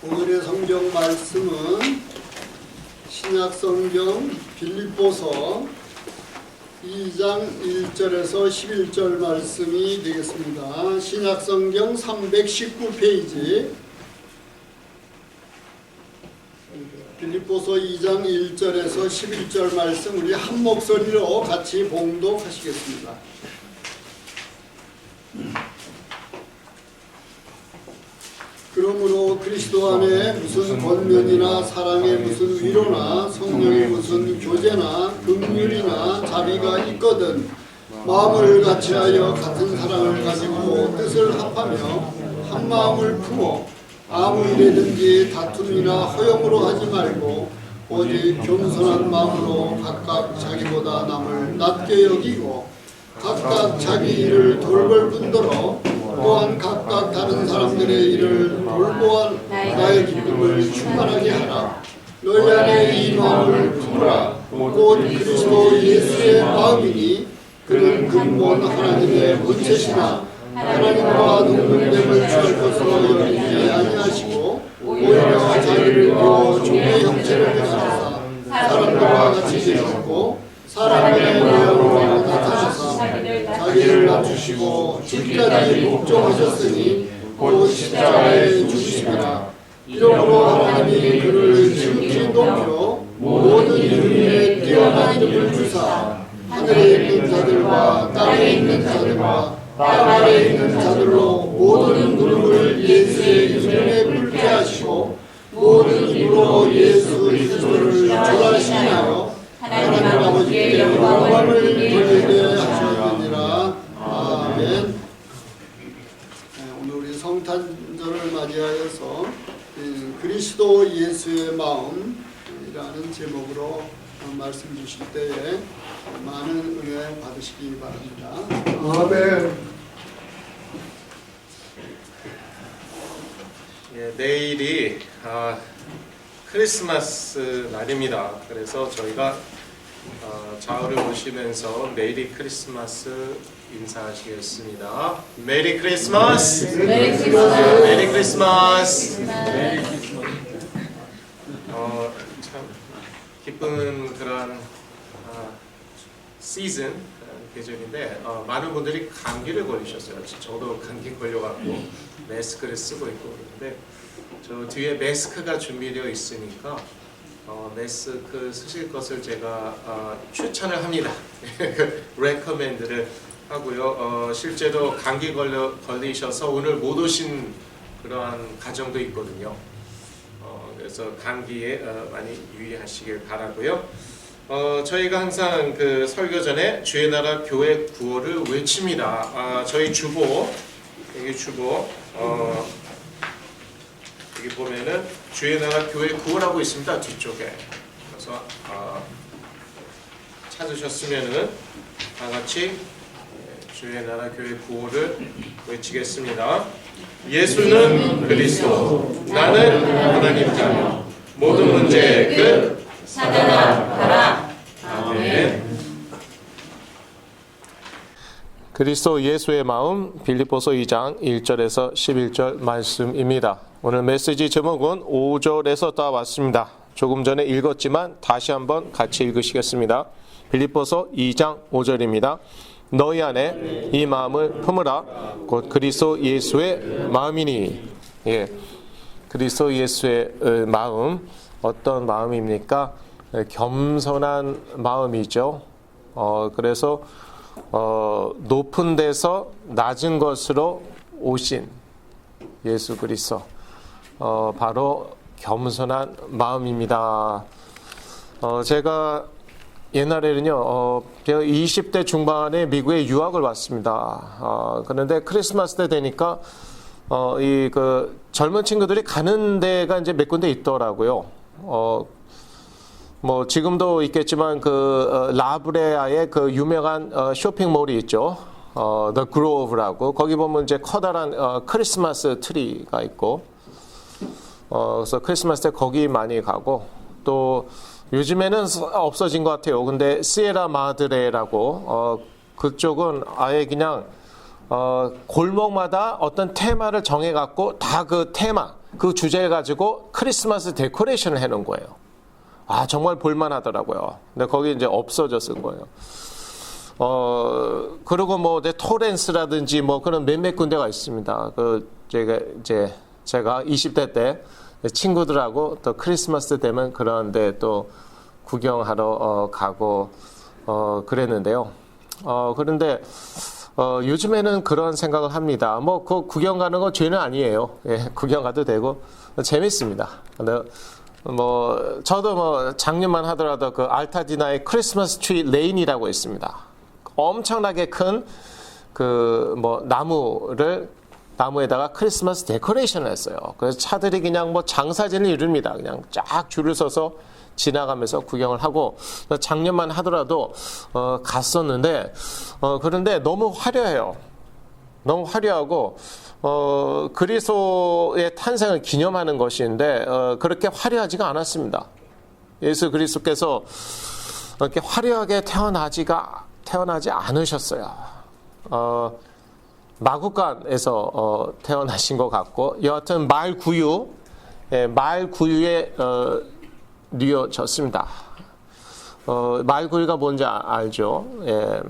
오늘의 성경 말씀은 신약 성경 빌립보서 2장 1절에서 11절 말씀이 되겠습니다. 신약 성경 319페이지 빌립보서 2장 1절에서 11절 말씀 우리 한 목소리로 같이 봉독하시겠습니다. 그러므로 그리스도 안에 무슨 권면이나 사랑의 무슨 위로나 성령의 무슨 교제나 긍휼이나 자비가 있거든 마음을 같이하여 같은 사랑을 가지고 뜻을 합하며 한 마음을 품어 아무 일에든지 다툼이나 허용으로 하지 말고 오직 겸손한 마음으로 각각 자기보다 남을 낮게 여기고 각각 자기 일을 돌볼 뿐더러 또한 각각 다른 사람들의 일을 돌보아 나의 기쁨을 충만하게 하라. 너희 안에 이 마음을 품으라. 곧 그리스도 예수의 마음이니 그는 근본 하나님의 본체시나 하나님과 동등됨을 취할 것으로 여기지 아니하시고 오히려 자기를 비워 종의 형체를 가지사 사람들과 같이 계셨고 사람의 모양으로 나타나사 자기를 낮추시고 죽기까지 복종하셨으니 곧 십자가에 죽으심이라. 이러므로 하나님이 그를 지극히 높여 모든 이름 위에 뛰어난 이름을 주사 하늘에 있는 자들과 땅에 있는 자들과 땅 아래에 있는 자들로 모든 무릎을 예수의 이름에 꿇게 하시고 모든 입으로 예수 그리스도를 전하시며 하나님 아버지께 영광을 돌리게 하시느니라. 아멘. 오늘 우리 성탄절을 맞이하여서 그리스도 예수의 마음이라는 제목으로 말씀 주실 때에 많은 은혜 받으시기 바랍니다. 아멘. 내일이 크리스마스 날입니다. 그래서 저희가 좌우를 보시면서 메리 크리스마스 인사하시겠습니다. 메리 크리스마스! 메리 크리스마스! 메리 크리스마스! 참 기쁜 그런 시즌 계절인데 많은 분들이 감기를 걸리셨어요. 저도 감기 걸려갖고 마스크를 쓰고 있고 그런데 저 뒤에 마스크가 준비되어 있으니까 마스크 쓰실 것을 제가 추천을 합니다. 레커멘드를 하고요. 실제로 감기 걸리셔서 오늘 못 오신 그러한 가정도 있거든요. 그래서 감기에 많이 유의하시길 바라고요. 저희가 항상 그 설교 전에 주의 나라 교회 구호를 외칩니다. 저희 주보 여기 주보 여기 보면은 주의 나라 교회 구호라고 있습니다. 뒤쪽에. 그래서 찾으셨으면은 다 같이 주의 나라 교회 구호를 외치겠습니다. 예수는 그리스도, 나는 하나님 자녀, 모든 문제의 끝, 사단아 가라. 아멘. 그리스도 예수의 마음 빌립보서 2장 1절에서 11절 말씀입니다. 오늘 메시지 제목은 5절에서 따왔습니다. 조금 전에 읽었지만 다시 한번 같이 읽으시겠습니다. 빌립보서 2장 5절입니다. 너희 안에 이 마음을 품으라. 곧 그리스도 예수의 마음이니. 그리스도 예수의 마음 어떤 마음입니까? 겸손한 마음이죠. 그래서 높은 데서 낮은 것으로 오신 예수 그리스도 바로 겸손한 마음입니다. 제가 옛날에는요, 제가 20대 중반에 미국에 유학을 왔습니다. 그런데 크리스마스 때 되니까 이 그 젊은 친구들이 가는 데가 이제 몇 군데 있더라고요. 뭐 지금도 있겠지만 그 라브레아의 그 유명한 쇼핑몰이 있죠. The Grove라고 거기 보면 이제 커다란 크리스마스 트리가 있고, 그래서 크리스마스 때 거기 많이 가고 또 요즘에는 없어진 것 같아요. 근데 시에라 마드레라고 그쪽은 아예 그냥 골목마다 어떤 테마를 정해갖고 다 그 테마 그 주제를 가지고 크리스마스 데코레이션을 해놓은 거예요. 아, 정말 볼만하더라고요. 근데 거기 이제 없어졌을 거예요. 그리고 뭐, 토렌스라든지 뭐 그런 몇몇 군데가 있습니다. 제가 20대 때 친구들하고 또 크리스마스 되면 그런데 또 구경하러 가고 그랬는데요. 그런데 요즘에는 그런 생각을 합니다. 뭐 그 구경 가는 건 죄는 아니에요. 예, 구경 가도 되고 재밌습니다. 근데 뭐 저도 뭐 작년만 하더라도 그 알타디나의 크리스마스 트리 레인이라고 있습니다. 엄청나게 큰 그 뭐 나무에다가 크리스마스 데코레이션을 했어요. 그래서 차들이 그냥 뭐 장사진을 이룹니다. 그냥 쫙 줄을 서서 지나가면서 구경을 하고 작년만 하더라도 갔었는데 그런데 너무 화려해요. 너무 화려하고 그리스도의 탄생을 기념하는 것인데 그렇게 화려하지가 않았습니다. 예수 그리스도께서 그렇게 화려하게 태어나지 않으셨어요. 마구간에서 태어나신 것 같고 여하튼 말구유에 뉘어졌습니다. 말구유가 뭔지 알죠? 예,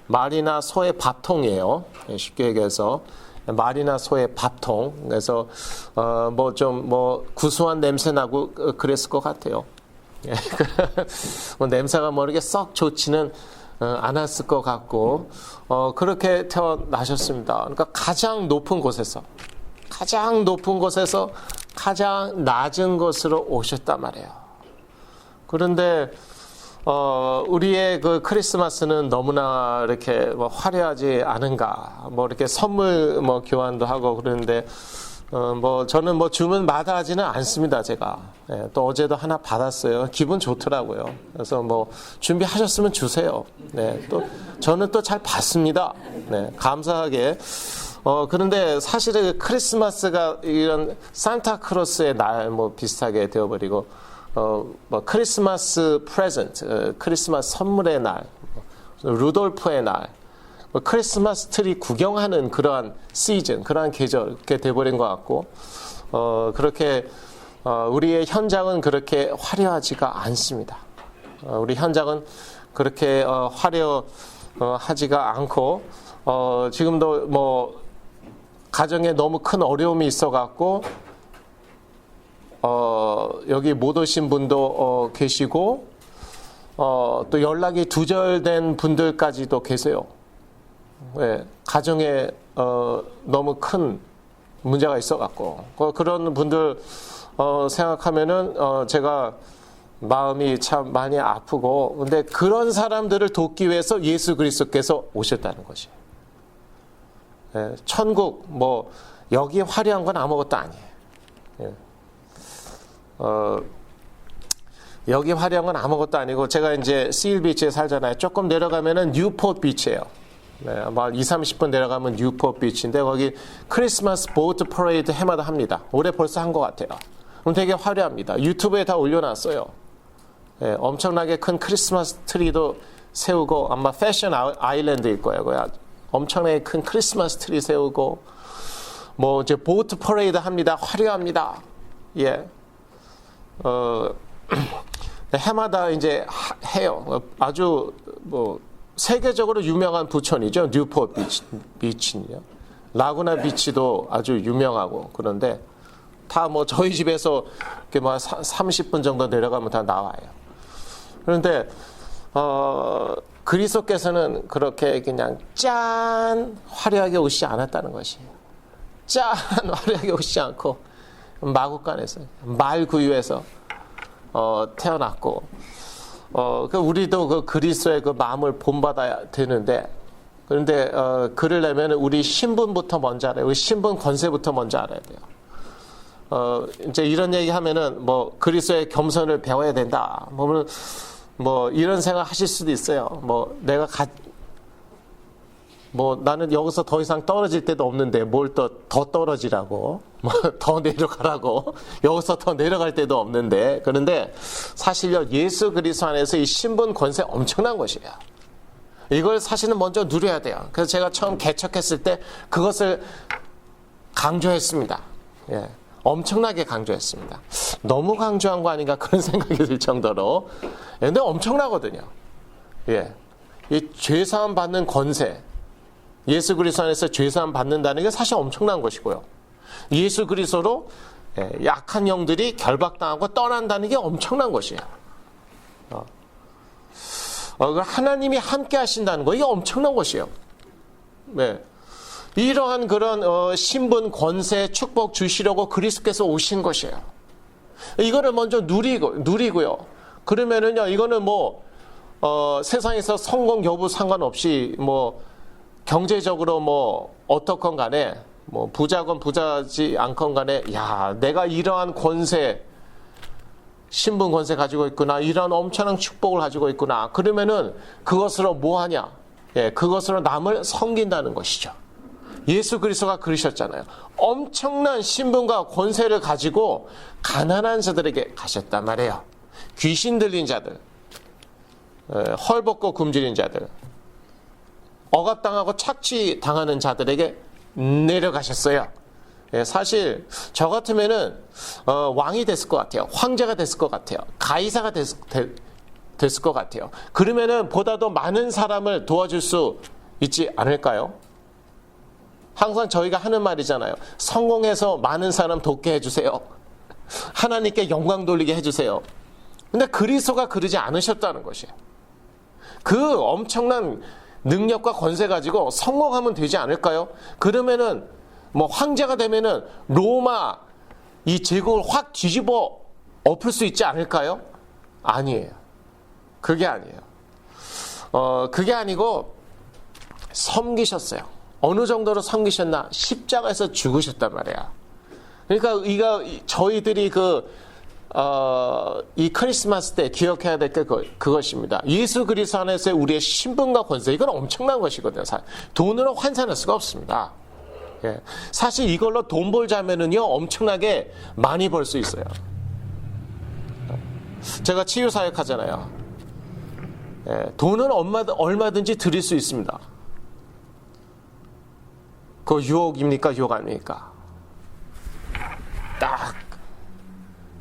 말이나 소의 밥통이에요. 예, 쉽게 얘기해서 말이나 소의 밥통. 그래서 뭐 좀 구수한 냄새 나고 그랬을 것 같아요. 예, 뭐 냄새가 모르게 썩 좋지는 않았을 것 같고 그렇게 태어나셨습니다. 그러니까 가장 높은 곳에서 가장 낮은 곳으로 오셨단 말이에요. 그런데 우리의 그 크리스마스는 너무나 이렇게 뭐 화려하지 않은가? 뭐 이렇게 선물 뭐 교환도 하고 그러는데 뭐 저는 뭐 주문 마다하지는 않습니다. 제가 또 어제도 하나 받았어요. 기분 좋더라고요. 그래서 뭐 준비하셨으면 주세요. 네, 또 저는 또 잘 받습니다. 네, 감사하게. 그런데 사실은 크리스마스가 이런 산타크로스의 날 뭐 비슷하게 되어버리고. 뭐 크리스마스 프레젠트, 크리스마스 선물의 날, 루돌프의 날, 뭐 크리스마스 트리 구경하는 그러한 시즌, 그러한 계절 이렇게 돼버린 것 같고, 그렇게 우리의 현장은 그렇게 화려하지가 않습니다. 우리 현장은 그렇게 화려하지가 않고, 지금도 뭐 가정에 너무 큰 어려움이 있어갖고. 여기 못 오신 분도 계시고 또 연락이 두절된 분들까지도 계세요. 네, 가정에 너무 큰 문제가 있어갖고 그런 분들 생각하면은 제가 마음이 참 많이 아프고 근데 그런 사람들을 돕기 위해서 예수 그리스도께서 오셨다는 것이에요. 네, 천국 뭐 여기 화려한 건 아무것도 아니에요. 네. 여기 화려한 건 아무것도 아니고 제가 이제 시일비치에 살잖아요. 조금 내려가면은 뉴포트 비치예요. 네, 아마 20-30분 내려가면 뉴포트 비치인데 거기 크리스마스 보트 퍼레이드 해마다 합니다. 올해 벌써 한 것 같아요. 그럼 되게 화려합니다. 유튜브에 다 올려놨어요. 네, 엄청나게 큰 크리스마스 트리도 세우고 아마 패션 아일랜드일 거예요. 엄청나게 큰 크리스마스 트리 세우고 뭐 이제 보트 퍼레이드 합니다. 화려합니다. 예. 해마다 이제 해요. 아주 뭐 세계적으로 유명한 부천이죠. 뉴포트 비치요. 라구나 비치도 아주 유명하고 그런데 다 뭐 저희 집에서 이렇게 뭐 30분 정도 내려가면 다 나와요. 그런데 그리스도께서는 그렇게 그냥 짠 화려하게 오시지 않았다는 것이에요. 짠 화려하게 오시지 않고 마구간에서 말구유에서 태어났고 우리도 그 그리스도의 그 마음을 본받아야 되는데 그런데 그러려면 우리 신분부터 먼저 알아요. 우리 신분 권세부터 먼저 알아야 돼요. 이제 이런 얘기하면은 뭐 그리스도의 겸손을 배워야 된다. 뭐 이런 생각 하실 수도 있어요. 뭐 내가 뭐 나는 여기서 더 이상 떨어질 데도 없는데 뭘 더 떨어지라고 뭐 더 내려가라고 여기서 더 내려갈 데도 없는데 그런데 사실요 예수 그리스도 안에서 이 신분 권세 엄청난 것이에요. 이걸 사실은 먼저 누려야 돼요. 그래서 제가 처음 개척했을 때 그것을 강조했습니다. 예. 엄청나게 강조했습니다. 너무 강조한 거 아닌가 그런 생각이 들 정도로. 근데 엄청나거든요. 예. 이 죄사함 받는 권세, 예수 그리스도 안에서 죄사함 받는다는 게 사실 엄청난 것이고요. 예수 그리스도로 약한 영들이 결박당하고 떠난다는 게 엄청난 것이에요. 하나님이 함께 하신다는 거, 이게 엄청난 것이에요. 네. 이러한 그런 신분, 권세, 축복 주시려고 그리스도께서 오신 것이에요. 이거를 먼저 누리고요. 그러면은요, 이거는 뭐 세상에서 성공 여부 상관없이 뭐 경제적으로 뭐 어떻건 간에 뭐 부자건 부자지 않건 간에 야, 내가 이러한 권세, 신분 권세 가지고 있구나, 이런 엄청난 축복을 가지고 있구나. 그러면은 그것으로 뭐 하냐? 예, 그것으로 남을 섬긴다는 것이죠. 예수 그리스도가 그러셨잖아요. 엄청난 신분과 권세를 가지고 가난한 자들에게 가셨단 말이에요. 귀신 들린 자들, 헐벗고 굶주린 자들, 억압당하고 착취당하는 자들에게 내려가셨어요. 예, 사실 저 같으면은 왕이 됐을 것 같아요. 황제가 됐을 것 같아요. 가이사가 됐을 것 같아요. 그러면은 보다도 많은 사람을 도와줄 수 있지 않을까요? 항상 저희가 하는 말이잖아요. 성공해서 많은 사람 돕게 해주세요. 하나님께 영광 돌리게 해주세요. 근데 그리스도가 그러지 않으셨다는 것이에요. 그 엄청난 능력과 권세 가지고 성공하면 되지 않을까요? 그러면은 뭐 황제가 되면은 로마 이 제국을 확 뒤집어 엎을 수 있지 않을까요? 아니에요. 그게 아니에요. 그게 아니고 섬기셨어요. 어느 정도로 섬기셨나? 십자가에서 죽으셨단 말이야. 그러니까 저희들이 이 크리스마스 때 기억해야 될 게 그것입니다. 예수 그리스도 안에서의 우리의 신분과 권세, 이건 엄청난 것이거든요. 돈으로 환산할 수가 없습니다. 예. 사실 이걸로 돈 벌자면은요, 엄청나게 많이 벌 수 있어요. 제가 치유사역 하잖아요. 예. 돈은 얼마든지 드릴 수 있습니다. 그거 유혹입니까? 유혹 아닙니까? 딱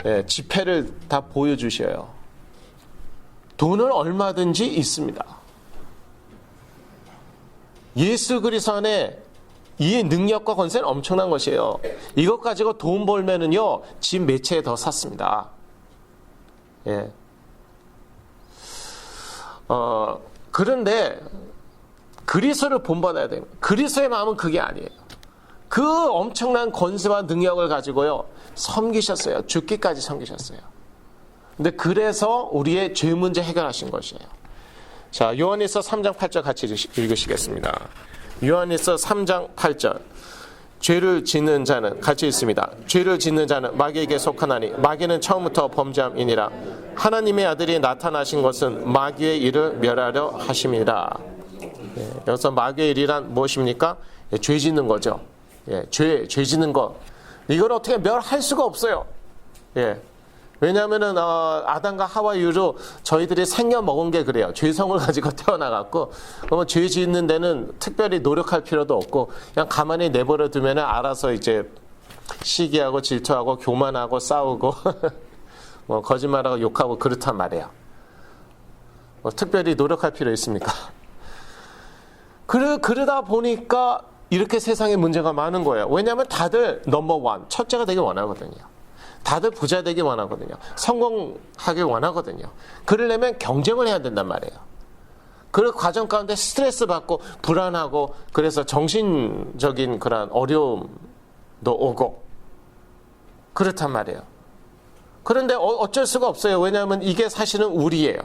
예, 지폐를 다 보여주셔요. 돈은 얼마든지 있습니다. 예수 그리스도 안에 이 능력과 권세는 엄청난 것이에요. 이것 가지고 돈 벌면은요, 집 몇 채 더 샀습니다. 예. 그런데 그리스도를 본받아야 돼요. 그리스도의 마음은 그게 아니에요. 그 엄청난 권세와 능력을 가지고요, 섬기셨어요. 죽기까지 섬기셨어요. 근데 그래서 우리의 죄 문제 해결하신 것이에요. 자, 요한일서 3장 8절 같이 읽으시겠습니다. 요한일서 3장 8절. 죄를 짓는 자는 같이 있습니다. 죄를 짓는 자는 마귀에게 속하나니 마귀는 처음부터 범죄함이니라. 하나님의 아들이 나타나신 것은 마귀의 일을 멸하려 하심이라. 예, 여기서 마귀의 일이란 무엇입니까? 예, 죄 짓는 거죠. 예, 죄 짓는 것. 이걸 어떻게 멸할 수가 없어요. 예. 왜냐하면은 아담과 하와 이후로 저희들이 생겨 먹은 게 그래요. 죄성을 가지고 태어나갖고 그러면 죄 짓는 데는 특별히 노력할 필요도 없고 그냥 가만히 내버려 두면은 알아서 이제 시기하고 질투하고 교만하고 싸우고 뭐 거짓말하고 욕하고 그렇단 말이에요. 뭐 특별히 노력할 필요 있습니까? 그러다 보니까 이렇게 세상에 문제가 많은 거예요. 왜냐하면 다들 넘버원, 첫째가 되기 원하거든요. 다들 부자 되기 원하거든요. 성공하길 원하거든요. 그러려면 경쟁을 해야 된단 말이에요. 그 과정 가운데 스트레스 받고 불안하고 그래서 정신적인 그런 어려움도 오고 그렇단 말이에요. 그런데 어쩔 수가 없어요. 왜냐하면 이게 사실은 우리예요.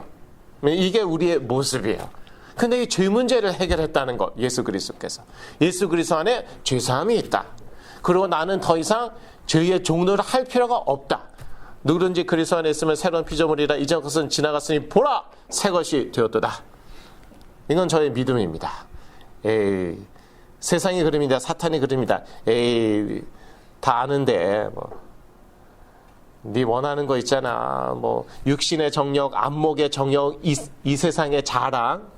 이게 우리의 모습이에요. 근데 이 죄 문제를 해결했다는 것, 예수 그리스도께서. 예수 그리스도 안에 죄사함이 있다. 그리고 나는 더 이상 죄의 종노를 할 필요가 없다. 누구든지 그리스도 안에 있으면 새로운 피조물이라. 이전 것은 지나갔으니 보라, 새 것이 되었도다. 이건 저의 믿음입니다. 에이, 세상이 그럽니다. 사탄이 그럽니다. 에이, 다 아는데 네 원하는 거 있잖아. 뭐 육신의 정욕, 안목의 정욕, 이 세상의 자랑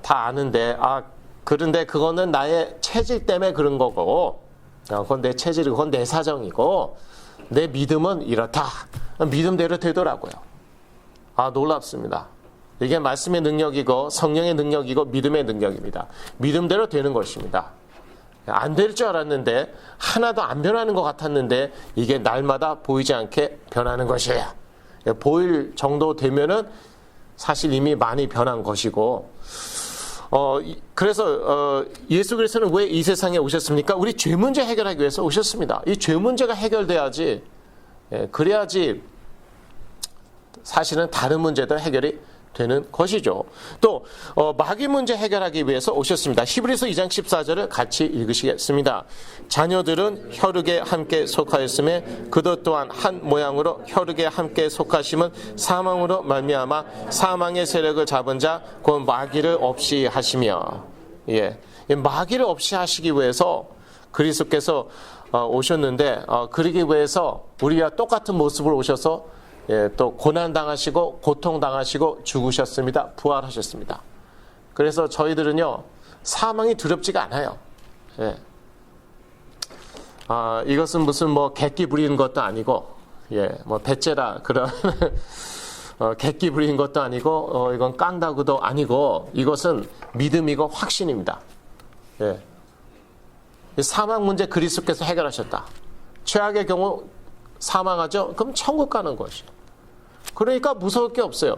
다 아는데 그런데 그거는 나의 체질 때문에 그런 거고 그건 내 체질이고 그건 내 사정이고 내 믿음은 이렇다. 믿음대로 되더라고요. 아, 놀랍습니다. 이게 말씀의 능력이고 성령의 능력이고 믿음의 능력입니다. 믿음대로 되는 것입니다. 안 될 줄 알았는데 하나도 안 변하는 것 같았는데 이게 날마다 보이지 않게 변하는 것이에요. 보일 정도 되면은 사실 이미 많이 변한 것이고 그래서 예수 그리스도는 왜 이 세상에 오셨습니까? 우리 죄 문제 해결하기 위해서 오셨습니다. 이 죄 문제가 해결돼야지 그래야지 사실은 다른 문제도 해결이 되는 것이죠. 또 마귀 문제 해결하기 위해서 오셨습니다. 히브리서 2장 14절을 같이 읽으시겠습니다. 자녀들은 혈육에 함께 속하였음에 그도 또한 한 모양으로 혈육에 함께 속하심은 사망으로 말미암아 사망의 세력을 잡은 자 곧 마귀를 없이 하시며 마귀를 없이 하시기 위해서 그리스도께서 오셨는데 그러기 위해서 우리와 똑같은 모습으로 오셔서 또 고난당하시고 고통당하시고 죽으셨습니다. 부활하셨습니다. 그래서 저희들은요 사망이 두렵지가 않아요. 이것은 무슨 뭐 객기 부리는 것도 아니고 뭐 배째라 그런 객기 부리는 것도 아니고 이건 깡다구도 아니고 이것은 믿음이고 확신입니다. 사망 문제 그리스도께서 해결하셨다. 최악의 경우 사망하죠? 그럼 천국 가는 것이요. 그러니까 무서울 게 없어요.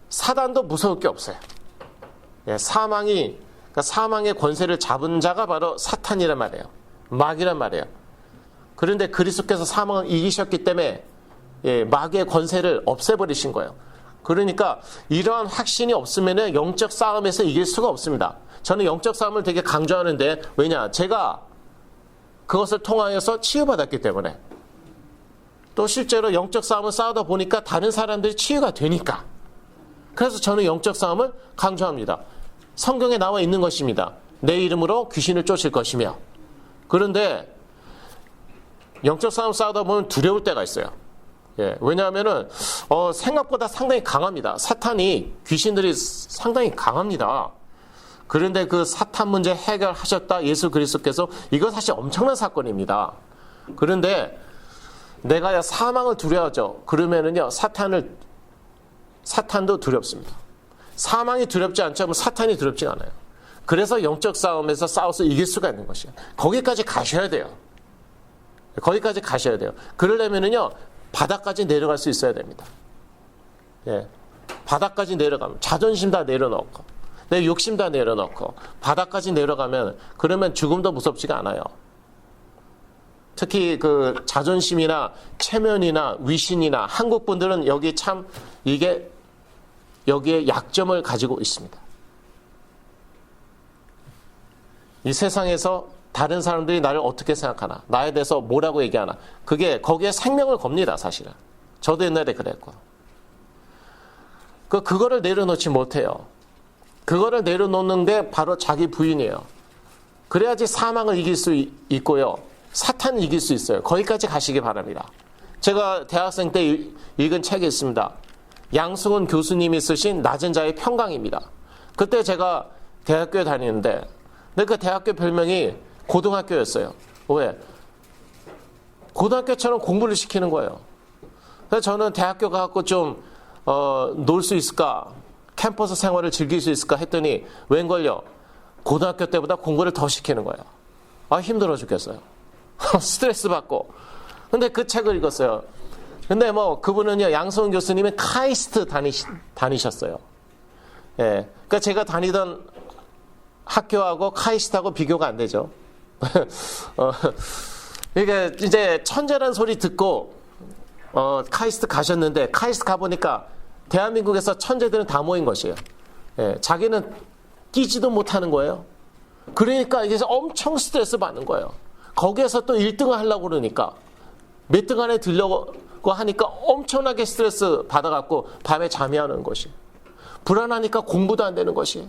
사단도 무서울 게 없어요. 그러니까 사망의 권세를 잡은 자가 바로 사탄이란 말이에요. 마귀란 말이에요. 그런데 그리스도께서 사망을 이기셨기 때문에 마귀의 권세를 없애버리신 거예요. 그러니까 이러한 확신이 없으면 영적 싸움에서 이길 수가 없습니다. 저는 영적 싸움을 되게 강조하는데 왜냐? 제가 그것을 통하여서 치유받았기 때문에 또 실제로 영적 싸움을 싸우다 보니까 다른 사람들이 치유가 되니까 그래서 저는 영적 싸움을 강조합니다. 성경에 나와 있는 것입니다. 내 이름으로 귀신을 쫓을 것이며 그런데 영적 싸움 싸우다 보면 두려울 때가 있어요. 왜냐하면은 생각보다 상당히 강합니다. 사탄이 귀신들이 상당히 강합니다. 그런데 그 사탄 문제 해결하셨다 예수 그리스도께서 이건 사실 엄청난 사건입니다. 그런데 내가 사망을 두려워하죠. 그러면은요 사탄도 두렵습니다. 사망이 두렵지 않죠. 사탄이 두렵지 않아요. 그래서 영적 싸움에서 싸워서 이길 수가 있는 것이에요. 거기까지 가셔야 돼요. 거기까지 가셔야 돼요. 그러려면은요 바닥까지 내려갈 수 있어야 됩니다. 바닥까지 내려가면 자존심 다 내려놓고 내 욕심 다 내려놓고 바닥까지 내려가면 그러면 죽음도 무섭지가 않아요. 특히 그 자존심이나 체면이나 위신이나 한국 분들은 여기 참 여기에 약점을 가지고 있습니다. 이 세상에서 다른 사람들이 나를 어떻게 생각하나, 나에 대해서 뭐라고 얘기하나, 그게 거기에 생명을 겁니다, 사실은. 저도 옛날에 그랬고. 그거를 내려놓지 못해요. 그거를 내려놓는 게 바로 자기 부인이에요. 그래야지 사망을 이길 수 있고요. 사탄을 이길 수 있어요. 거기까지 가시기 바랍니다. 제가 대학생 때 읽은 책이 있습니다. 양승훈 교수님이 쓰신 낮은 자의 평강입니다. 그때 제가 대학교에 다니는데 근데 그 대학교 별명이 고등학교였어요. 왜? 고등학교처럼 공부를 시키는 거예요. 그래서 저는 대학교 가서 좀 놀 수 있을까? 캠퍼스 생활을 즐길 수 있을까? 했더니 웬걸요? 고등학교 때보다 공부를 더 시키는 거예요. 힘들어 죽겠어요. 스트레스 받고. 근데 그 책을 읽었어요. 근데 그분은요, 양성훈 교수님은 카이스트 다니셨어요. 그러니까 제가 다니던 학교하고 카이스트하고 비교가 안 되죠. 이게 이제 천재란 소리 듣고 카이스트 가셨는데 카이스트 가보니까 대한민국에서 천재들은 다 모인 것이에요. 자기는 끼지도 못하는 거예요. 그러니까 이게 엄청 스트레스 받는 거예요. 거기에서 또 1등을 하려고 그러니까 몇 등 안에 들려고 하니까 엄청나게 스트레스 받아갖고 밤에 잠이 안 오는 것이 불안하니까 공부도 안 되는 것이.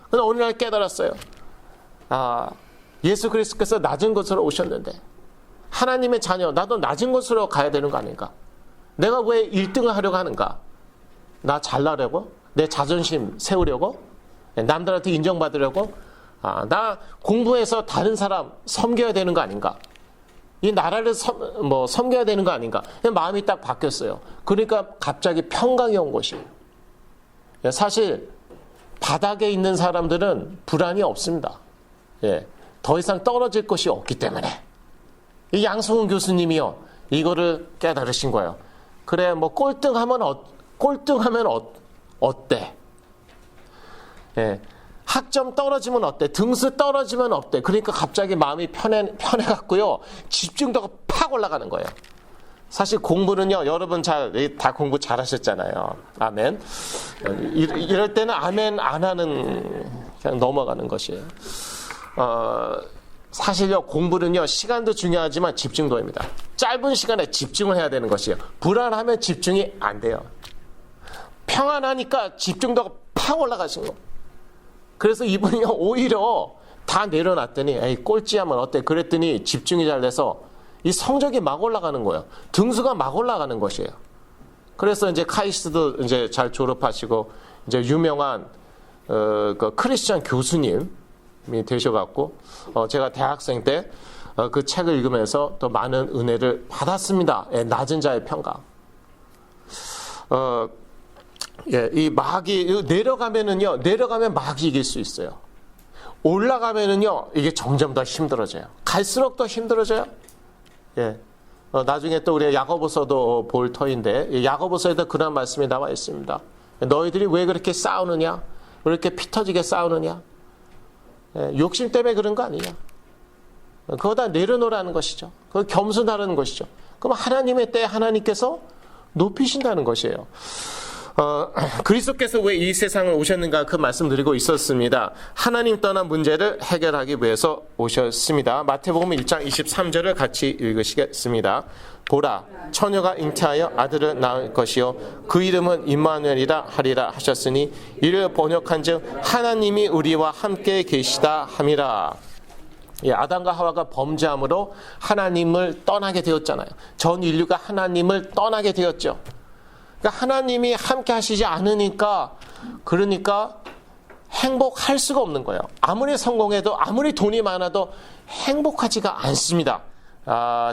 근데 어느 날 깨달았어요. 예수 그리스도께서 낮은 곳으로 오셨는데 하나님의 자녀 나도 낮은 곳으로 가야 되는 거 아닌가? 내가 왜 1등을 하려고 하는가? 나 잘나려고? 내 자존심 세우려고? 남들한테 인정받으려고? 나 공부해서 다른 사람 섬겨야 되는 거 아닌가? 이 나라를 섬겨야 되는 거 아닌가? 마음이 딱 바뀌었어요. 그러니까 갑자기 평강이 온 것이에요. 사실 바닥에 있는 사람들은 불안이 없습니다. 더 이상 떨어질 것이 없기 때문에. 이 양승훈 교수님이요, 이거를 깨달으신 거예요. 그래, 뭐 꼴등하면 어때? 학점 떨어지면 어때? 등수 떨어지면 어때? 그러니까 갑자기 마음이 편해갖고요, 집중도가 팍 올라가는 거예요. 사실 공부는요, 여러분 다 공부 잘하셨잖아요. 아멘. 이럴 때는 아멘 안 하는, 그냥 넘어가는 것이에요. 사실요, 공부는요, 시간도 중요하지만 집중도입니다. 짧은 시간에 집중을 해야 되는 것이에요. 불안하면 집중이 안 돼요. 평안하니까 집중도가 팍 올라가신 거. 그래서 이분이요, 오히려 다 내려놨더니, 에이, 꼴찌하면 어때? 그랬더니 집중이 잘 돼서 이 성적이 막 올라가는 거예요. 등수가 막 올라가는 것이에요. 그래서 이제 카이스트도 이제 잘 졸업하시고, 이제 유명한, 그 크리스천 교수님이 되셔갖고, 제가 대학생 때 그 책을 읽으면서 또 많은 은혜를 받았습니다. 낮은 자의 평강. 이 마귀, 내려가면 마귀 이길 수 있어요. 올라가면은요, 이게 점점 더 힘들어져요. 갈수록 더 힘들어져요. 나중에 또 우리 야고보서도 볼 터인데, 야고보서에도 그런 말씀이 나와 있습니다. 너희들이 왜 그렇게 싸우느냐? 왜 이렇게 피 터지게 싸우느냐? 욕심 때문에 그런 거 아니냐? 그거 다 내려놓으라는 것이죠. 그거 겸손하라는 것이죠. 그럼 하나님의 때에 하나님께서 높이신다는 것이에요. 그리스도께서 왜 이 세상을 오셨는가 그 말씀드리고 있었습니다. 하나님 떠난 문제를 해결하기 위해서 오셨습니다. 마태복음 1장 23절을 같이 읽으시겠습니다. 보라, 처녀가 잉태하여 아들을 낳을 것이요 그 이름은 임마누엘이라 하리라 하셨으니 이를 번역한즉 하나님이 우리와 함께 계시다 함이라. 아담과 하와가 범죄함으로 하나님을 떠나게 되었잖아요. 전 인류가 하나님을 떠나게 되었죠. 그러니까 하나님이 함께 하시지 않으니까, 그러니까 행복할 수가 없는 거예요. 아무리 성공해도, 아무리 돈이 많아도 행복하지가 않습니다.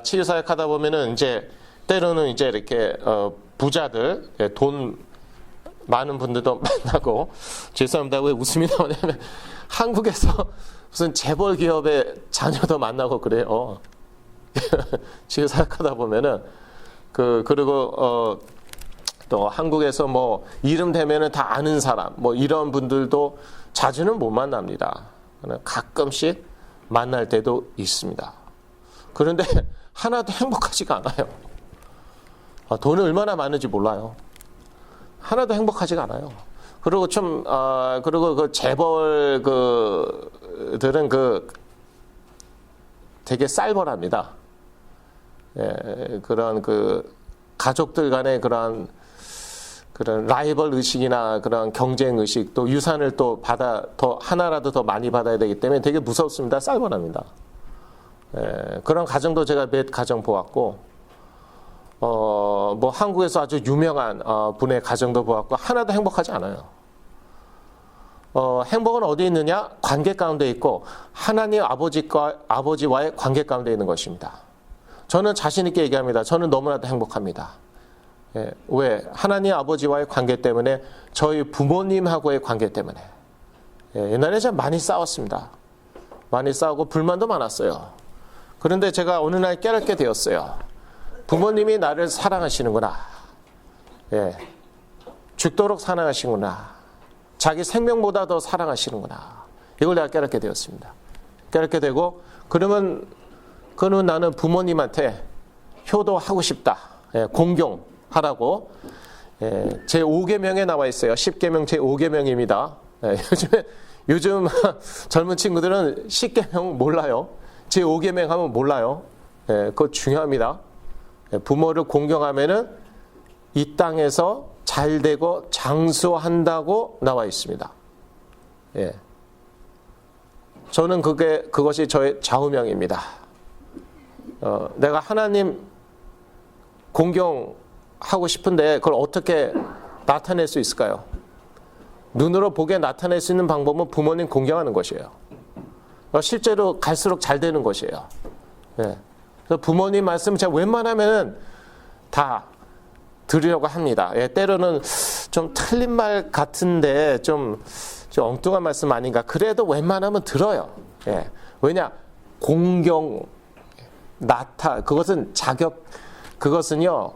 치유사역 하다 보면은 이제 때로는 이제 이렇게 부자들, 돈 많은 분들도 만나고, 죄송합니다. 왜 웃음이 나오냐면 한국에서 무슨 재벌 기업의 자녀도 만나고 그래요. 치유사역 하다 보면은 그리고 또 한국에서 뭐 이름 대면은 다 아는 사람, 뭐 이런 분들도 자주는 못 만납니다. 가끔씩 만날 때도 있습니다. 그런데 하나도 행복하지가 않아요. 돈이 얼마나 많은지 몰라요. 하나도 행복하지가 않아요. 그리고 그리고 그 재벌 들은 되게 쌀벌합니다. 그런 가족들 간의 그런 라이벌 의식이나 그런 경쟁 의식, 또 유산을 또 하나라도 더 많이 받아야 되기 때문에 되게 무섭습니다. 쌀벌합니다. 그런 가정도 제가 몇 가정 보았고, 뭐 한국에서 아주 유명한 분의 가정도 보았고, 하나도 행복하지 않아요. 행복은 어디 있느냐? 관계 가운데 있고, 하나님 아버지와의 관계 가운데 있는 것입니다. 저는 자신 있게 얘기합니다. 저는 너무나도 행복합니다. 왜? 하나님 아버지와의 관계 때문에, 저희 부모님하고의 관계 때문에. 옛날에 참 많이 싸웠습니다. 많이 싸우고 불만도 많았어요. 그런데 제가 어느 날 깨닫게 되었어요. 부모님이 나를 사랑하시는구나. 죽도록 사랑하시는구나. 자기 생명보다 더 사랑하시는구나. 이걸 내가 깨닫게 되었습니다. 깨닫게 되고, 그러면 나는 부모님한테 효도하고 싶다. 공경하라고. 제 5계명에 나와 있어요. 10계명 제 5계명입니다. 요즘 젊은 친구들은 10계명 몰라요. 제 5계명 하면 몰라요. 그거 중요합니다. 부모를 공경하면은 이 땅에서 잘 되고 장수한다고 나와 있습니다. 저는 그것이 저의 좌우명입니다. 내가 하나님 공경하고 싶은데 그걸 어떻게 나타낼 수 있을까요? 눈으로 보게 나타낼 수 있는 방법은 부모님 공경하는 것이에요. 실제로 갈수록 잘 되는 것이에요. 예. 그래서 부모님 말씀 제가 웬만하면 다 들으려고 합니다. 예, 때로는 좀 틀린 말 같은데 좀 엉뚱한 말씀 아닌가. 그래도 웬만하면 들어요. 예. 왜냐? 공경, 그것은 그것은요,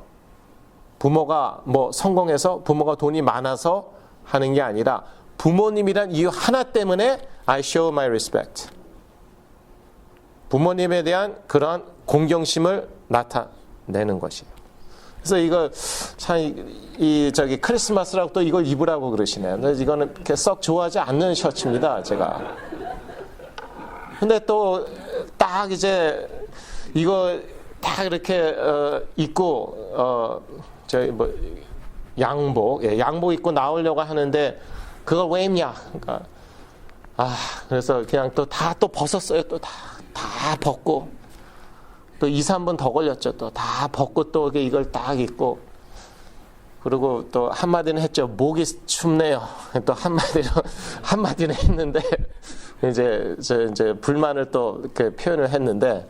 부모가 뭐 성공해서 부모가 돈이 많아서 하는 게 아니라 부모님이란 이유 하나 때문에 I show my respect. 부모님에 대한 그러한 공경심을 나타내는 것이에요. 그래서 이거 참 저기 크리스마스라고 또 이걸 입으라고 그러시네요. 근데 이거는 이렇게 썩 좋아하지 않는 셔츠입니다, 제가. 근데 또 딱 이제 이거 딱 이렇게 입고 저희 뭐 양복 입고 나오려고 하는데 그걸 왜 입냐? 그러니까 그래서 그냥 또 다 벗었어요. 또 다 벗고 또 2, 3분 더 걸렸죠. 또 다 벗고 또 이걸 딱 입고 그리고 또 한마디는 했죠. 목이 춥네요. 또 한마디는 했는데 이제 불만을 또 이렇게 표현을 했는데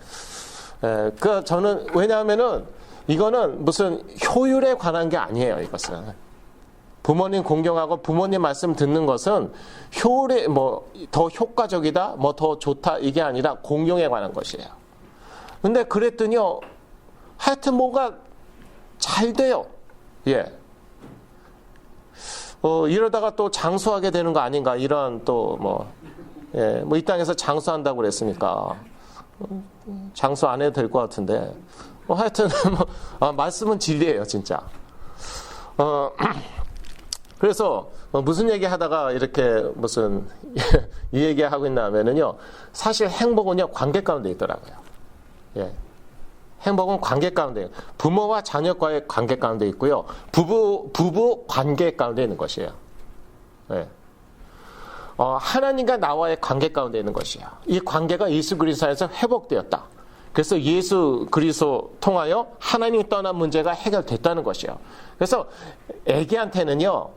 그 저는 왜냐하면은 이거는 무슨 효율에 관한 게 아니에요. 이것은 부모님 공경하고 부모님 말씀 듣는 것은 효율에 뭐 더 효과적이다, 뭐 더 좋다 이게 아니라 공경에 관한 것이에요. 근데 그랬더니요, 하여튼 뭔가 잘 돼요. 예. 이러다가 또 장수하게 되는 거 아닌가 이런 또 뭐 이 땅에서 장수한다고 그랬으니까 장수 안 해도 될 것 같은데 하여튼 말씀은 진리예요, 진짜. 그래서 무슨 얘기 하다가 이렇게 무슨 이 얘기 하고 있나 하면은요, 사실 행복은요 관계 가운데 있더라고요. 예. 행복은 관계 가운데, 부모와 자녀과의 관계 가운데 있고요, 부부 관계 가운데 있는 것이에요. 예. 하나님과 나와의 관계 가운데 있는 것이에요. 이 관계가 예수 그리스도 안에서 회복되었다. 그래서 예수 그리스도 통하여 하나님이 떠난 문제가 해결됐다는 것이에요. 그래서 애기한테는요,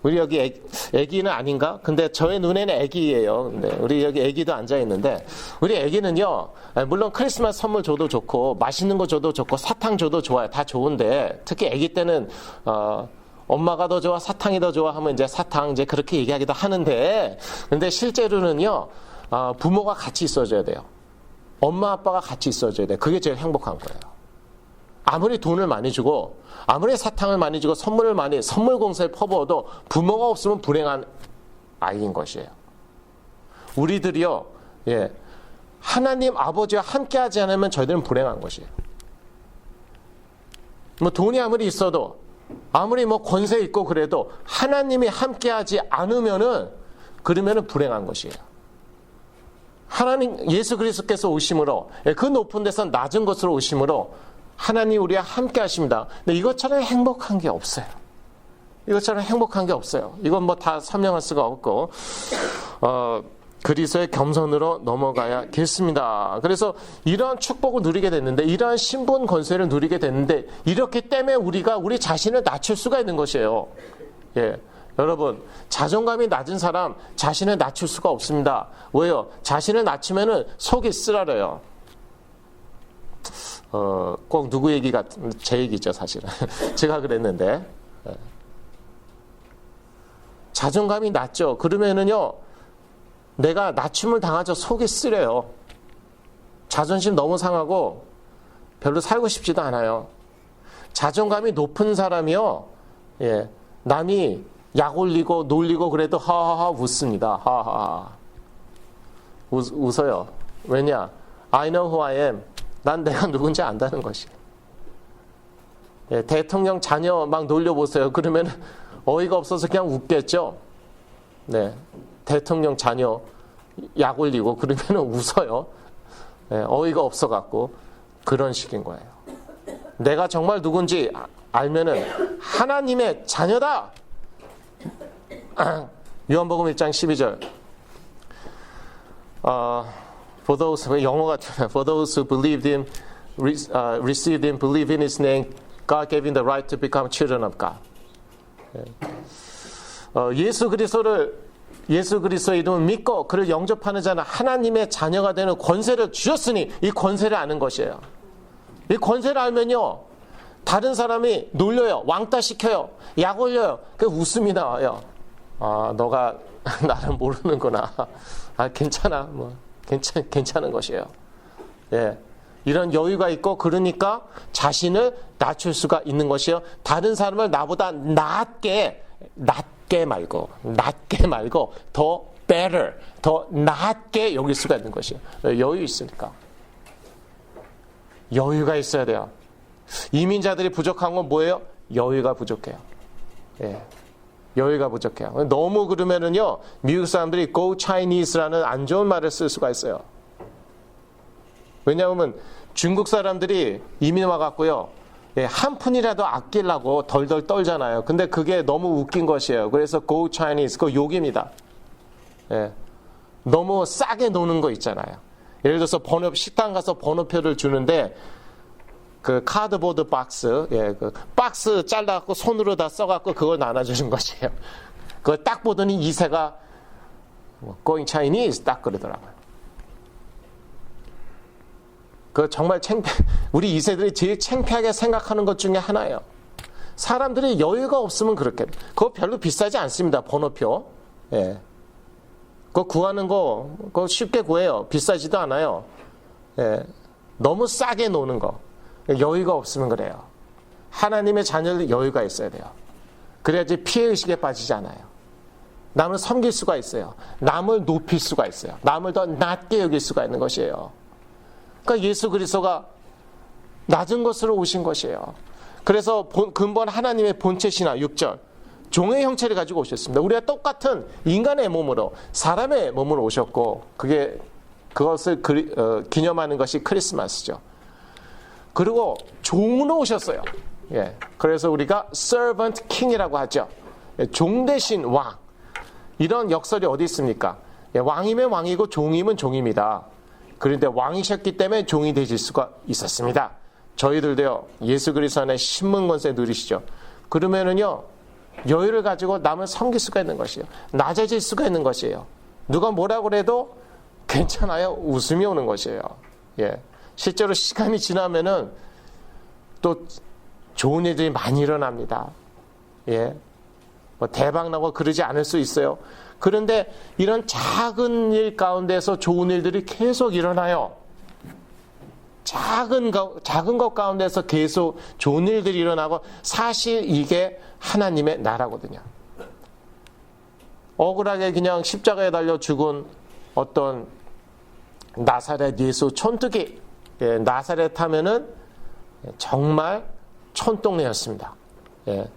우리 여기 애기는 아닌가? 근데 저의 눈에는 애기예요. 근데 우리 여기 애기도 앉아 있는데, 우리 애기는요, 물론 크리스마스 선물 줘도 좋고 맛있는 거 줘도 좋고 사탕 줘도 좋아요. 다 좋은데 특히 애기 때는 엄마가 더 좋아, 사탕이 더 좋아 하면 이제 사탕 이제 그렇게 얘기하기도 하는데, 근데 실제로는요, 부모가 같이 있어줘야 돼요. 엄마 아빠가 같이 있어줘야 돼요. 그게 제일 행복한 거예요. 아무리 돈을 많이 주고 아무리 사탕을 많이 주고 선물 공세에 퍼부어도 부모가 없으면 불행한 아이인 것이에요. 우리들이요, 예, 하나님 아버지와 함께하지 않으면 저희들은 불행한 것이에요. 뭐 돈이 아무리 있어도 아무리 뭐 권세 있고 그래도 하나님이 함께하지 않으면은 그러면은 불행한 것이에요. 하나님 예수 그리스도께서 오심으로, 그 높은 데서 낮은 곳으로 오심으로 하나님 우리와 함께 하십니다. 근데 이것처럼 행복한 게 없어요. 이것처럼 행복한 게 없어요. 이건 뭐 다 설명할 수가 없고, 그리스도의 겸손으로 넘어가야겠습니다. 그래서 이러한 축복을 누리게 됐는데, 이러한 신분 권세를 누리게 됐는데, 이렇기 때문에 우리가 우리 자신을 낮출 수가 있는 것이에요. 예. 여러분, 자존감이 낮은 사람 자신을 낮출 수가 없습니다. 왜요? 자신을 낮추면은 속이 쓰라려요. 꼭 누구 얘기가, 제 얘기죠, 사실은. 제가 그랬는데. 자존감이 낮죠. 그러면은요, 내가 낮춤을 당하죠. 속이 쓰려요. 자존심 너무 상하고 별로 살고 싶지도 않아요. 자존감이 높은 사람이요, 예, 남이 약 올리고 놀리고 그래도 하하하 웃습니다. 하하하. 웃어요. 왜냐? I know who I am. 난 내가 누군지 안다는 것이에요. 예, 대통령 자녀 막 놀려보세요. 그러면 어이가 없어서 그냥 웃겠죠. 네, 대통령 자녀 약 올리고 그러면 웃어요. 예, 어이가 없어갖고 그런 식인 거예요. 내가 정말 누군지 알면은 하나님의 자녀다. 요한복음 1장 12절. For those, 영어가 For those who believed him, received him, believe in his name, God gave him the right to become children of God. 예수 그리스도를 예수 그리스도의 이름을 믿고 그를 영접하는 자는 하나님의 자녀가 되는 권세를 주셨으니 이 권세를 아는 것이에요. 이 권세를 알면요, 다른 사람이 놀려요, 왕따시켜요, 약 올려요. 그 웃음이 나와요. 아, 너가 나를 모르는구나. 아, 괜찮아. 뭐 괜찮은 것이에요. 예. 이런 여유가 있고, 그러니까 자신을 낮출 수가 있는 것이요. 다른 사람을 나보다 낮게 말고 더 better, 더 낮게 여길 수가 있는 것이에요. 여유 있으니까. 여유가 있어야 돼요. 이민자들이 부족한 건 뭐예요? 여유가 부족해요. 예. 여유가 부족해요. 너무 그러면은요, 미국 사람들이 go Chinese라는 안 좋은 말을 쓸 수가 있어요. 왜냐하면 중국 사람들이 이민 와갖고요, 예, 한 푼이라도 아끼려고 덜덜 떨잖아요. 근데 그게 너무 웃긴 것이에요. 그래서 go Chinese, 그거 욕입니다. 예. 너무 싸게 노는 거 있잖아요. 예를 들어서 식당 가서 번호표를 주는데, 그 카드보드 박스, 예, 그 박스 잘라갖고 손으로 다 써갖고 그걸 나눠주는 것이에요. 그걸 딱 보더니 이세가 going Chinese 딱 그러더라고요. 그 정말 우리 이세들이 제일 창피하게 생각하는 것 중에 하나예요. 사람들이 여유가 없으면 그렇게. 그거 별로 비싸지 않습니다. 번호표. 예. 그거 구하는 거, 그거 쉽게 구해요. 비싸지도 않아요. 예. 너무 싸게 노는 거. 여유가 없으면 그래요. 하나님의 자녀들 여유가 있어야 돼요. 그래야지 피해의식에 빠지지 않아요. 남을 섬길 수가 있어요. 남을 높일 수가 있어요. 남을 더 낮게 여길 수가 있는 것이에요. 그러니까 예수 그리스도가 낮은 것으로 오신 것이에요. 그래서 근본 하나님의 본체시나 6절 종의 형체를 가지고 오셨습니다. 우리가 똑같은 인간의 몸으로, 사람의 몸으로 오셨고, 그것을 기념하는 것이 크리스마스죠. 그리고 종으로 오셨어요. 예. 그래서 우리가 servant king이라고 하죠. 예. 종 대신 왕. 이런 역설이 어디 있습니까? 예. 왕이면 왕이고 종이면 종입니다. 그런데 왕이셨기 때문에 종이 되실 수가 있었습니다. 저희들도요, 예수 그리스도 안에 신분 권세 누리시죠. 그러면은요, 여유를 가지고 남을 섬길 수가 있는 것이에요. 낮아질 수가 있는 것이에요. 누가 뭐라고 그래도 괜찮아요. 웃음이 오는 것이에요. 예. 실제로 시간이 지나면은 또 좋은 일들이 많이 일어납니다. 예. 뭐 대박 나고 그러지 않을 수 있어요. 그런데 이런 작은 일 가운데서 좋은 일들이 계속 일어나요. 작은 것 가운데서 계속 좋은 일들이 일어나고, 사실 이게 하나님의 나라거든요. 억울하게 그냥 십자가에 달려 죽은 어떤 나사렛 예수 촌뜨기, 예, 나사렛 하면은 정말 촌동네였습니다. 예,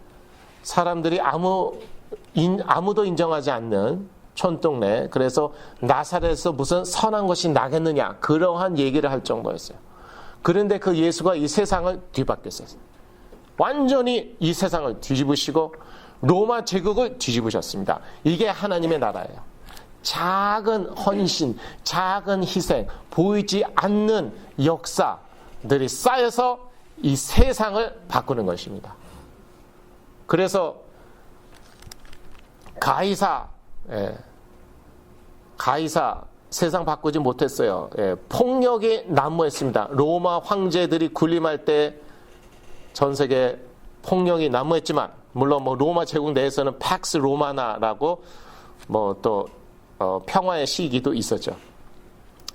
사람들이 아무도 인정하지 않는 촌동네. 그래서 나사렛에서 무슨 선한 것이 나겠느냐, 그러한 얘기를 할 정도였어요. 그런데 그 예수가 이 세상을 뒤바뀌었어요. 완전히 이 세상을 뒤집으시고 로마 제국을 뒤집으셨습니다. 이게 하나님의 나라예요. 작은 헌신, 작은 희생, 보이지 않는 역사들이 쌓여서 이 세상을 바꾸는 것입니다. 그래서 가이사 세상 바꾸지 못했어요. 예, 폭력이 난무했습니다. 로마 황제들이 군림할 때 전 세계 폭력이 난무했지만, 물론 뭐 로마 제국 내에서는 팍스 로마나라고 뭐 또 평화의 시기도 있었죠.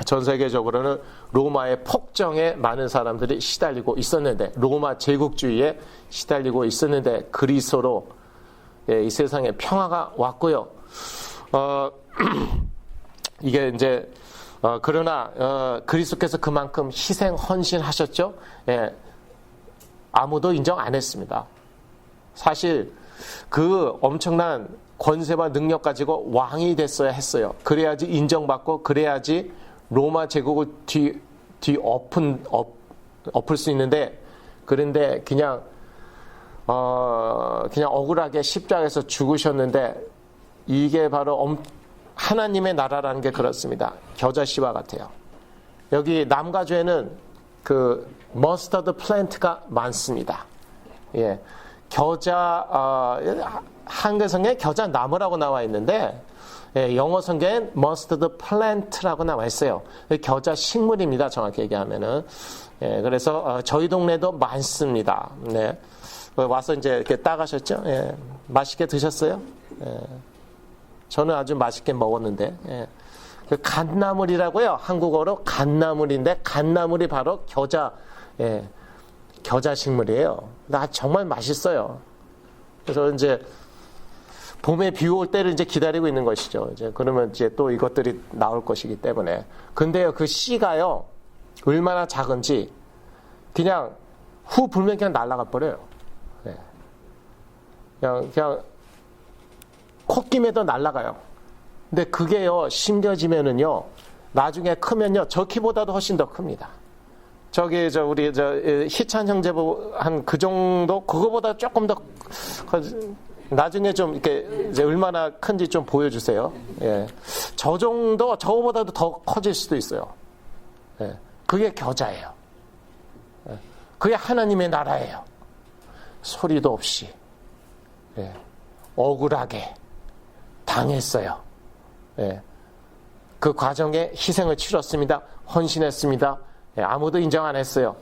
전 세계적으로는 로마의 폭정에 많은 사람들이 시달리고 있었는데, 로마 제국주의에 시달리고 있었는데, 그리스도로 이 세상에 평화가 왔고요. 이게 이제 그러나 그리스도께서 그만큼 희생 헌신하셨죠. 예, 아무도 인정 안 했습니다. 사실 그 엄청난 권세와 능력 가지고 왕이 됐어야 했어요. 그래야지 인정받고, 그래야지 로마 제국을 엎을 수 있는데, 그런데 그냥 억울하게 십자가에서 죽으셨는데, 이게 바로 하나님의 나라라는 게 그렇습니다. 겨자씨와 같아요. 여기 남가주에는 그 머스터드 플랜트가 많습니다. 예, 한글성에 겨자 나무라고 나와 있는데, 예, 영어 성경엔 mustard plant라고 나와 있어요. 겨자 식물입니다. 정확히 얘기하면은. 예, 그래서 저희 동네도 많습니다. 네. 와서 이제 이렇게 따가셨죠? 예. 맛있게 드셨어요? 예. 저는 아주 맛있게 먹었는데. 예. 그 갓나물이라고요. 한국어로 갓나물인데 갓나물이 바로 겨자, 예, 겨자 식물이에요. 나 정말 맛있어요. 그래서 이제 봄에 비 올 때를 이제 기다리고 있는 것이죠. 이제 그러면 이제 또 이것들이 나올 것이기 때문에. 근데요, 그 씨가요, 얼마나 작은지 그냥 후 불면 그냥 날아가 버려요. 네. 그냥 콧김에도 날아가요. 근데 그게요, 심겨지면은요, 나중에 크면요, 저 키보다도 훨씬 더 큽니다. 저기 우리 희찬 형제부 한 그 정도, 그거보다 조금 더 나중에 좀 이렇게 이제 얼마나 큰지 좀 보여주세요. 예. 저 정도, 저거보다도 더 커질 수도 있어요. 예. 그게 겨자예요. 예. 그게 하나님의 나라예요. 소리도 없이, 예. 억울하게 당했어요. 예. 그 과정에 희생을 치렀습니다. 헌신했습니다. 예. 아무도 인정 안 했어요.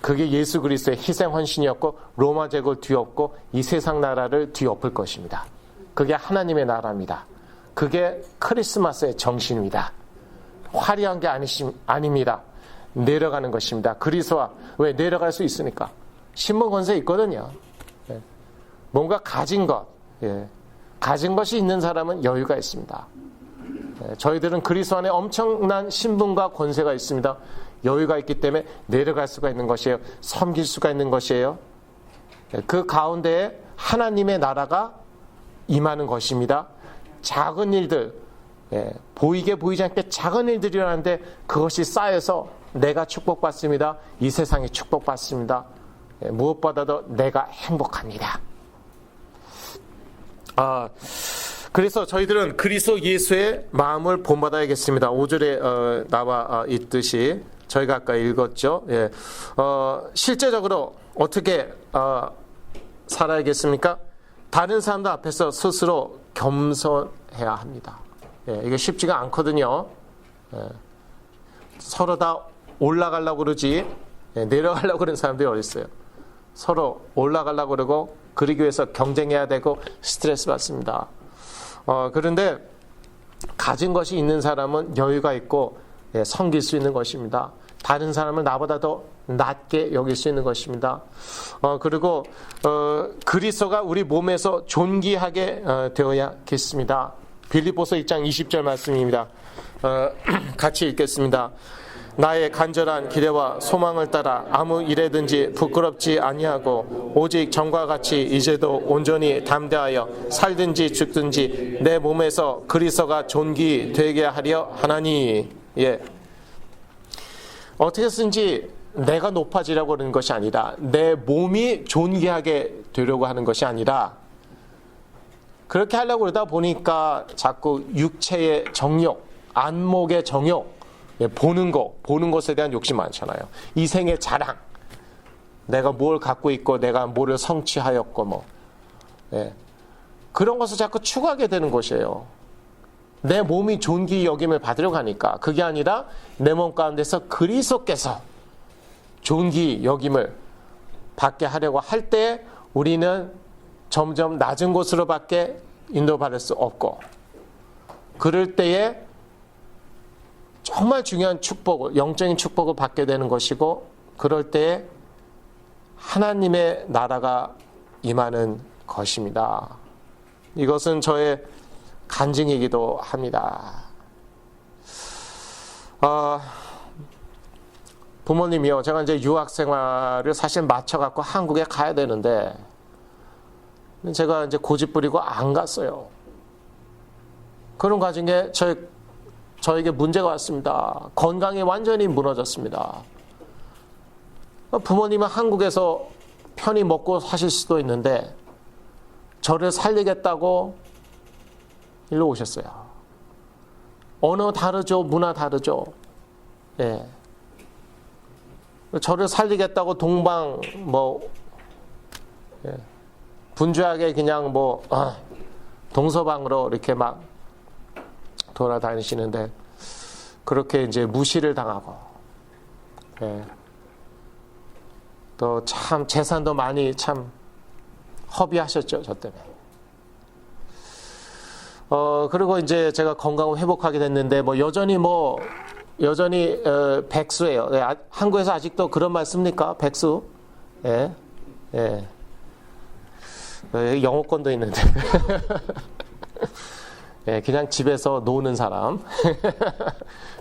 그게 예수 그리스도의 희생 헌신이었고 로마 제국을 뒤엎고 이 세상 나라를 뒤엎을 것입니다. 그게 하나님의 나라입니다. 그게 크리스마스의 정신입니다. 화려한 게 아닙니다. 내려가는 것입니다. 그리스도와 왜 내려갈 수 있으니까 신분 권세 있거든요. 예. 뭔가 가진 것, 예. 가진 것이 있는 사람은 여유가 있습니다. 예. 저희들은 그리스도 안에 엄청난 신분과 권세가 있습니다. 여유가 있기 때문에 내려갈 수가 있는 것이에요. 섬길 수가 있는 것이에요. 그 가운데에 하나님의 나라가 임하는 것입니다. 작은 일들, 예, 보이게 보이지 않게 작은 일들이 일어나는데 그것이 쌓여서 내가 축복받습니다. 이 세상이 축복받습니다. 예, 무엇보다도 내가 행복합니다. 그래서 저희들은 그리스도 예수의 마음을 본받아야겠습니다. 5절에 나와 있듯이 저희가 아까 읽었죠. 예. 실제적으로 어떻게 살아야겠습니까? 다른 사람들 앞에서 스스로 겸손해야 합니다. 예, 이게 쉽지가 않거든요. 예. 서로 다 올라가려고 그러지, 예, 내려가려고 그러는 사람들이 어디 있어요? 서로 올라가려고 그러고 그러기 위해서 경쟁해야 되고 스트레스 받습니다. 그런데 가진 것이 있는 사람은 여유가 있고, 예, 섬길 수 있는 것입니다. 다른 사람을 나보다 더 낮게 여길 수 있는 것입니다. 그리고 그리스도가 우리 몸에서 존귀하게 되어야겠습니다. 빌립보서 1장 20절 말씀입니다. 같이 읽겠습니다. 나의 간절한 기대와 소망을 따라 아무 일에든지 부끄럽지 아니하고 오직 전과 같이 이제도 온전히 담대하여 살든지 죽든지 내 몸에서 그리스도가 존귀되게 하려 하나니. 예. 어떻게든지 내가 높아지려고 하는 것이 아니라 내 몸이 존귀하게 되려고 하는 것이 아니라 그렇게 하려고 그러다 보니까 자꾸 육체의 정욕, 안목의 정욕, 보는 것에 대한 욕심 많잖아요. 이생의 자랑, 내가 뭘 갖고 있고 내가 뭐를 성취하였고 뭐, 예. 그런 것을 자꾸 추구하게 되는 것이에요. 내 몸이 존귀 여김을 받으려고 하니까 그게 아니라 내 몸 가운데서 그리스도께서 존귀 여김을 받게 하려고 할 때 우리는 점점 낮은 곳으로밖에 인도받을 수 없고, 그럴 때에 정말 중요한 축복을, 영적인 축복을 받게 되는 것이고, 그럴 때에 하나님의 나라가 임하는 것입니다. 이것은 저의 간증이기도 합니다. 부모님이요, 제가 이제 유학 생활을 사실 마쳐갖고 한국에 가야 되는데, 제가 이제 고집 부리고 안 갔어요. 그런 과정에 저에게 문제가 왔습니다. 건강이 완전히 무너졌습니다. 부모님은 한국에서 편히 먹고 사실 수도 있는데, 저를 살리겠다고 일로 오셨어요. 언어 다르죠, 문화 다르죠. 예. 저를 살리겠다고 동방 예. 분주하게 그냥 동서방으로 이렇게 막 돌아다니시는데 그렇게 이제 무시를 당하고, 예. 또 참 재산도 많이 참 허비하셨죠, 저 때문에. 그리고 이제 제가 건강을 회복하게 됐는데 여전히 백수예요. 예, 한국에서 아직도 그런 말 씁니까? 백수? 예, 예. 영어권도 있는데. 예, 그냥 집에서 노는 사람.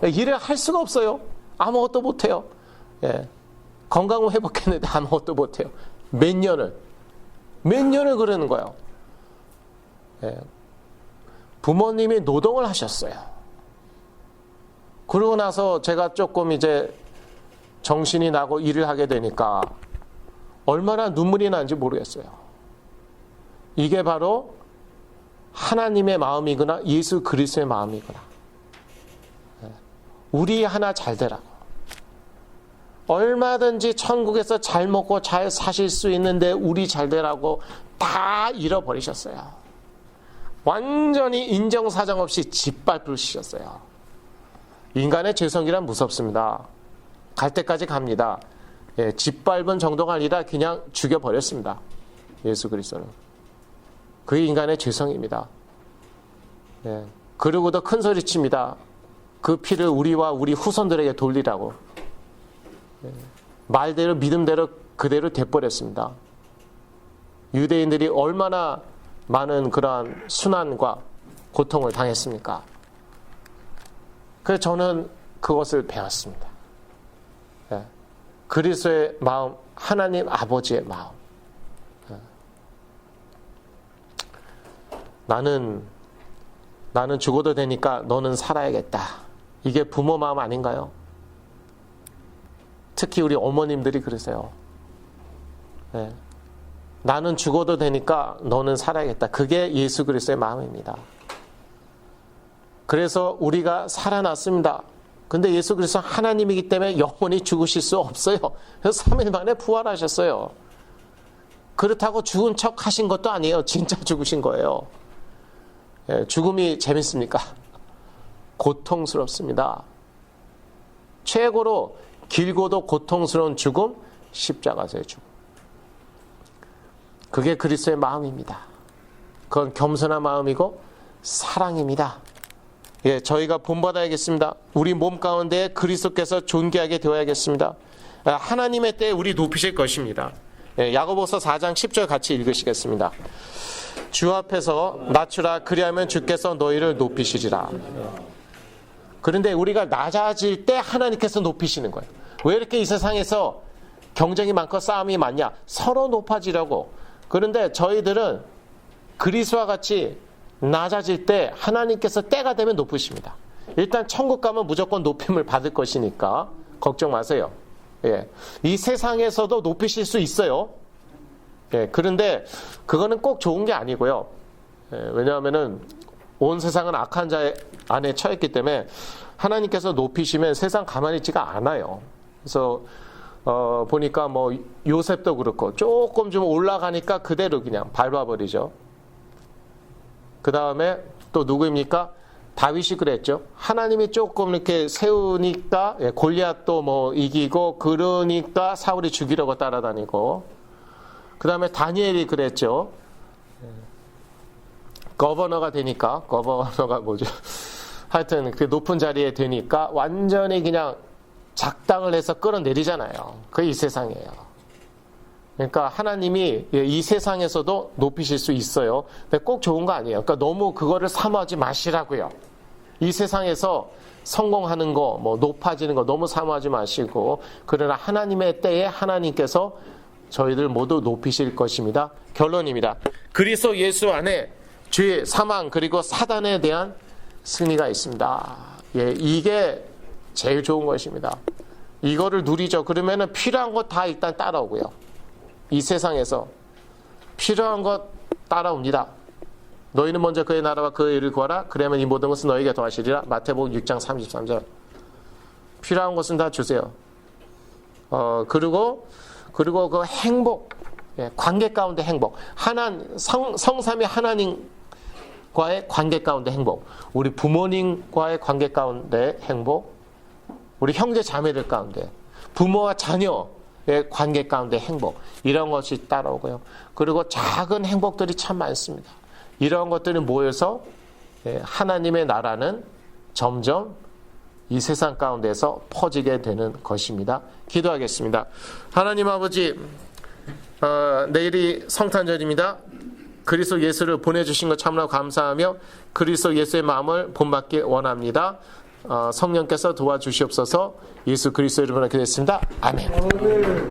일을 할 수가 없어요. 아무것도 못해요. 예. 건강을 회복했는데 아무것도 못해요. 몇 년을 그러는 거예요. 예. 부모님이 노동을 하셨어요. 그러고 나서 제가 조금 이제 정신이 나고 일을 하게 되니까 얼마나 눈물이 나는지 모르겠어요. 이게 바로 하나님의 마음이구나, 예수 그리스도의 마음이구나. 우리 하나 잘 되라고. 얼마든지 천국에서 잘 먹고 잘 사실 수 있는데 우리 잘 되라고 다 잃어버리셨어요. 완전히 인정사정 없이 짓밟으셨어요. 인간의 죄성이란 무섭습니다. 갈 때까지 갑니다. 예, 짓밟은 정도가 아니라 그냥 죽여버렸습니다. 예수 그리스도는. 그게 인간의 죄성입니다. 예, 그러고도 큰 소리 칩니다. 그 피를 우리와 우리 후손들에게 돌리라고. 예, 말대로 믿음대로 그대로 돼버렸습니다. 유대인들이 얼마나 많은 그러한 순환과 고통을 당했습니까? 그래서 저는 그것을 배웠습니다. 예, 그리스도의 마음, 하나님 아버지의 마음. 예. 나는 죽어도 되니까 너는 살아야겠다. 이게 부모 마음 아닌가요? 특히 우리 어머님들이 그러세요. 예. 나는 죽어도 되니까 너는 살아야겠다. 그게 예수 그리스도의 마음입니다. 그래서 우리가 살아났습니다. 근데 예수 그리스도 하나님이기 때문에 영원히 죽으실 수 없어요. 그래서 3일 만에 부활하셨어요. 그렇다고 죽은 척 하신 것도 아니에요. 진짜 죽으신 거예요. 예, 죽음이 재밌습니까? 고통스럽습니다. 최고로 길고도 고통스러운 죽음, 십자가에서의 죽음. 그게 그리스도의 마음입니다. 그건 겸손한 마음이고 사랑입니다. 예, 저희가 본받아야겠습니다. 우리 몸 가운데 그리스도께서 존귀하게 되어야겠습니다. 하나님의 때에 우리 높이실 것입니다. 예, 야고보서 4장 10절 같이 읽으시겠습니다. 주 앞에서 낮추라. 그리하면 주께서 너희를 높이시리라. 그런데 우리가 낮아질 때 하나님께서 높이시는 거예요. 왜 이렇게 이 세상에서 경쟁이 많고 싸움이 많냐? 서로 높아지려고. 그런데 저희들은 그리스도와 같이 낮아질 때 하나님께서 때가 되면 높으십니다. 일단 천국 가면 무조건 높임을 받을 것이니까 걱정 마세요. 예. 이 세상에서도 높이실 수 있어요. 예. 그런데 그거는 꼭 좋은 게 아니고요. 예. 왜냐하면은 온 세상은 악한 자 안에 처했기 때문에 하나님께서 높이시면 세상 가만히 있지가 않아요. 그래서 보니까 요셉도 그렇고 조금 좀 올라가니까 그대로 그냥 밟아버리죠. 그 다음에 또 누구입니까? 다윗이 그랬죠. 하나님이 조금 이렇게 세우니까 골리앗도 이기고, 그러니까 사울이 죽이려고 따라다니고. 그 다음에 다니엘이 그랬죠. 거버너가 되니까, 거버너가 뭐죠? 하여튼 그 높은 자리에 되니까 완전히 그냥 작당을 해서 끌어내리잖아요. 그게 이 세상이에요. 그러니까 하나님이 이 세상에서도 높이실 수 있어요. 근데 꼭 좋은 거 아니에요. 그러니까 너무 그거를 사모하지 마시라고요. 이 세상에서 성공하는 거, 높아지는 거 너무 사모하지 마시고, 그러나 하나님의 때에 하나님께서 저희들 모두 높이실 것입니다. 결론입니다. 그리스도 예수 안에 죄, 사망, 그리고 사단에 대한 승리가 있습니다. 예, 이게 제일 좋은 것입니다. 이거를 누리죠. 그러면은 필요한 거 다 일단 따라오고요. 이 세상에서 필요한 것 따라옵니다. 너희는 먼저 그의 나라와 그의 의를 구하라. 그러면 이 모든 것은 너희에게 더하시리라. 마태복음 6장 33절. 필요한 것은 다 주세요. 그리고 그 행복, 예, 관계 가운데 행복. 성삼위 하나님 과의 관계 가운데 행복, 우리 부모님과의 관계 가운데 행복, 우리 형제 자매들 가운데, 부모와 자녀의 관계 가운데 행복, 이런 것이 따라오고요. 그리고 작은 행복들이 참 많습니다. 이런 것들이 모여서 하나님의 나라는 점점 이 세상 가운데서 퍼지게 되는 것입니다. 기도하겠습니다. 하나님 아버지, 내일이 성탄절입니다. 그리스도 예수를 보내주신 것 참으로 감사하며 그리스도 예수의 마음을 본받기 원합니다. 성령께서 도와주시옵소서. 예수 그리스도 이름으로 기도했습니다. 아멘.